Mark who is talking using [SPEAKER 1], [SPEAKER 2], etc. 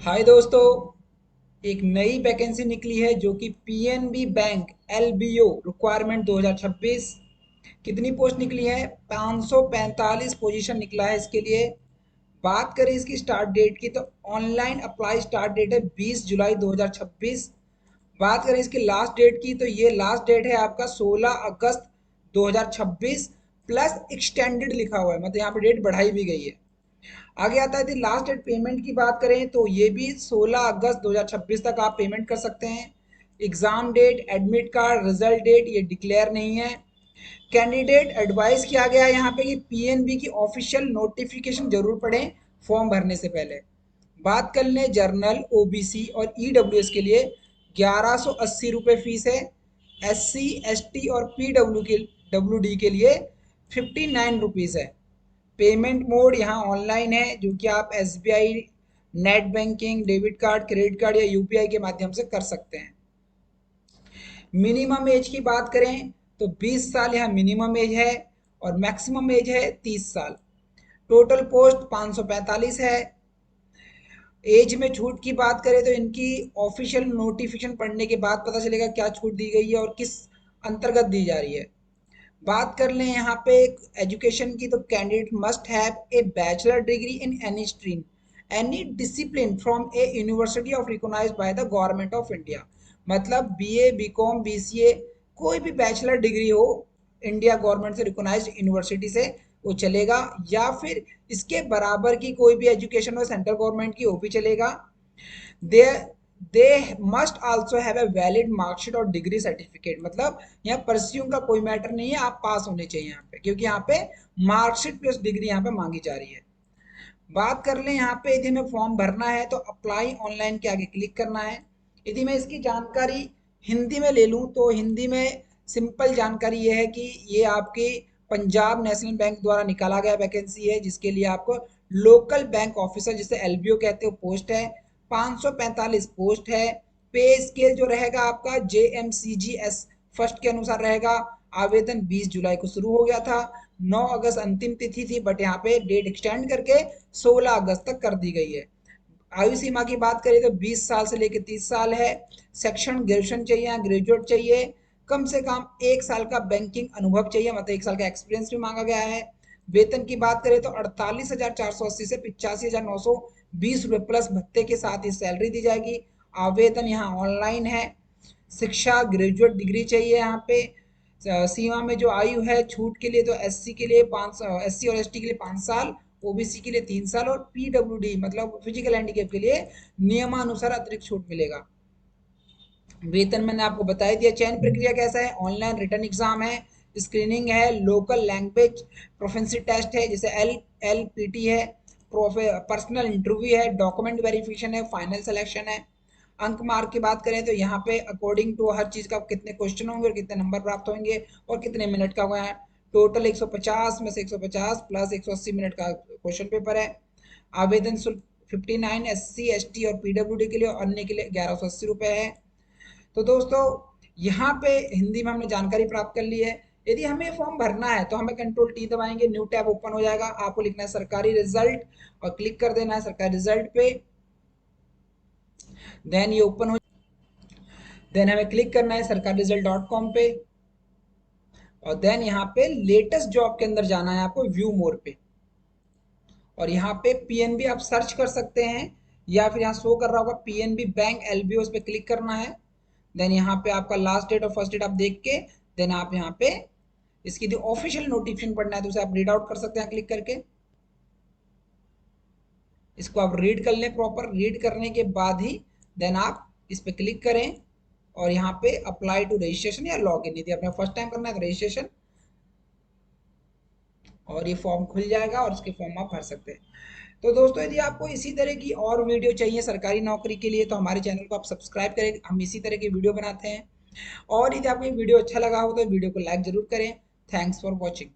[SPEAKER 1] हाय दोस्तों, एक नई वैकेंसी निकली है जो कि पीएनबी बैंक एलबीओ रिक्वायरमेंट 2026। कितनी पोस्ट निकली है? 545 पोजीशन निकला है इसके लिए। बात करें इसकी स्टार्ट डेट की तो ऑनलाइन अप्लाई स्टार्ट डेट है 20 जुलाई 2026। बात करें इसकी लास्ट डेट की तो ये लास्ट डेट है आपका 16 अगस्त 2026 प्लस एक्सटेंडेड लिखा हुआ है, मतलब यहाँ पे डेट बढ़ाई भी गई है। आगे आता है यदि लास्ट डेट पेमेंट की बात करें तो ये भी 16 अगस्त 2026 तक आप पेमेंट कर सकते हैं। Exam date, admit card, result date ये डिक्लेयर नहीं है। कैंडिडेट एडवाइस किया गया है यहाँ पे कि पीएनबी की ऑफिशियल नोटिफिकेशन जरूर पढ़ें फॉर्म भरने से पहले। बात कर लें जनरल, ओबीसी और ईडब्ल्यूएस के लिए 1180 रुपये फीस है। एससी, एसटी और पीडब्ल्यू के डब्ल्यूडी के लिए 59 रुपीज़ है। पेमेंट मोड यहाँ ऑनलाइन है जो कि आप SBI, net banking, debit card, credit card या यूपीआई के माध्यम से कर सकते हैं। मिनिमम एज की बात करें तो 20 साल यहाँ मिनिमम एज है और मैक्सिमम एज है 30 साल। टोटल पोस्ट 545 है। एज में छूट की बात करें तो इनकी ऑफिशियल नोटिफिकेशन पढ़ने के बाद पता चलेगा क्या छूट दी गई है और किस अंतर्गत दी जा रही है। बात कर लें यहाँ पे एजुकेशन की तो candidate must have a bachelor degree in any stream any discipline from a university of recognized by the government of India. मतलब बीए, बीकॉम, बीसीए कोई भी बैचलर डिग्री हो इंडिया गवर्नमेंट से रिकॉग्नाइज्ड यूनिवर्सिटी से वो चलेगा, या फिर इसके बराबर की कोई भी एजुकेशन हो सेंट्रल गवर्नमेंट की वो भी चलेगा। They they must also have a valid marksheet और डिग्री सर्टिफिकेट। मतलब यहाँ परस्यूम का कोई मैटर नहीं है, आप पास होने चाहिए यहाँ पे, क्योंकि यहाँ पे मार्कशीट प्लस डिग्री यहाँ पे मांगी जा रही है। बात कर लें यहाँ पे यदि हमें फॉर्म भरना है तो अप्लाई ऑनलाइन के आगे क्लिक करना है। यदि मैं इसकी जानकारी हिंदी में ले लूँ तो हिंदी में सिंपल जानकारी ये है कि ये आपकी पंजाब नेशनल बैंक द्वारा निकाला गया वैकेंसी है जिसके लिए आपको लोकल बैंक ऑफिसर जिसे एलबीओ कहते हो पोस्ट है। 545 पोस्ट है। पे स्केल जो रहेगा आपका JMCGS फर्स्ट के अनुसार रहेगा। आवेदन 20 जुलाई को शुरू हो गया था। 9 अगस्त अंतिम तिथि थी बट यहाँ पे डेट एक्सटेंड करके 16 अगस्त तक कर दी गई है। आयु सीमा की बात करें तो 20 साल से लेकर 30 साल है। सेक्शन ग्रेजुएशन चाहिए, ग्रेजुएट चाहिए। कम से कम 1 साल का बैंकिंग अनुभव चाहिए, मतलब 1 साल का एक्सपीरियंस भी मांगा गया है। वेतन की बात करें तो 48,480 से 85,920 रुपये प्लस भत्ते के साथ ही सैलरी दी जाएगी। आवेदन यहाँ ऑनलाइन है। शिक्षा ग्रेजुएट डिग्री चाहिए यहाँ पे। सीमा में जो आयु है छूट के लिए तो एससी के लिए 5, एससी और एसटी के लिए 5 साल, ओबीसी के लिए 3 साल और पीडब्ल्यूडी मतलब फिजिकल हैंडीकैप के लिए नियमानुसार अतिरिक्त छूट मिलेगा। वेतन मैंने आपको बता दिया। चयन प्रक्रिया कैसा है? ऑनलाइन रिटर्न एग्जाम है, स्क्रीनिंग है, लोकल लैंग्वेज प्रोफेंसी टेस्ट है जैसे LLPT है, पर्सनल इंटरव्यू है, डॉक्यूमेंट वेरिफिकेशन है, फाइनल सिलेक्शन है। अंक मार्क की बात करें तो यहाँ पे अकॉर्डिंग टू हर चीज़ का कितने क्वेश्चन होंगे और कितने नंबर प्राप्त होंगे और कितने मिनट का हुआ है। टोटल 150 में से 150 प्लस 180 मिनट का क्वेश्चन पेपर है। आवेदन शुल्क 59 SC ST और पीडब्ल्यूडी के लिए और अन्य के लिए 1180 रुपये है। तो दोस्तों यहाँ पे हिंदी में हमने जानकारी प्राप्त कर ली है। यदि हमें फॉर्म भरना है तो हमें कंट्रोल T दबाएंगे, न्यू टैब ओपन हो जाएगा। आपको लिखना है सरकारी रिजल्ट और क्लिक कर देना है सरकारी रिजल्ट पे। देन ये ओपन हो, देन हमें क्लिक करना है सरकारी रिजल्ट.com पे और देन यहाँ पे लेटेस्ट जॉब के अंदर जाना है आपको व्यू मोर पे और यहाँ पे पीएनबी आप सर्च कर सकते हैं या फिर यहाँ शो कर रहा होगा पीएनबी बैंक एलबीओ, उस पर क्लिक करना है। देन यहाँ पे आपका लास्ट डेट और फर्स्ट डेट आप देख के देन आप यहाँ पे इसकी जो ऑफिशियल नोटिफिकेशन पढ़ना है तो उसे आप रीड आउट कर सकते हैं क्लिक करके। इसको आप रीड कर लें प्रॉपर। रीड करने के बाद ही देन आप इस पर क्लिक करें और यहाँ पे अप्लाई टू रजिस्ट्रेशन या लॉग इन, यदि आपने फर्स्ट टाइम करना है तो रजिस्ट्रेशन, और ये फॉर्म खुल जाएगा और इसके फॉर्म आप भर सकते हैं। तो दोस्तों यदि आपको इसी तरह की और वीडियो चाहिए सरकारी नौकरी के लिए तो हमारे चैनल को आप सब्सक्राइब करें, हम इसी तरह की वीडियो बनाते हैं। और यदि आपको ये वीडियो अच्छा लगा हो तो वीडियो को लाइक जरूर करें। Thanks for watching.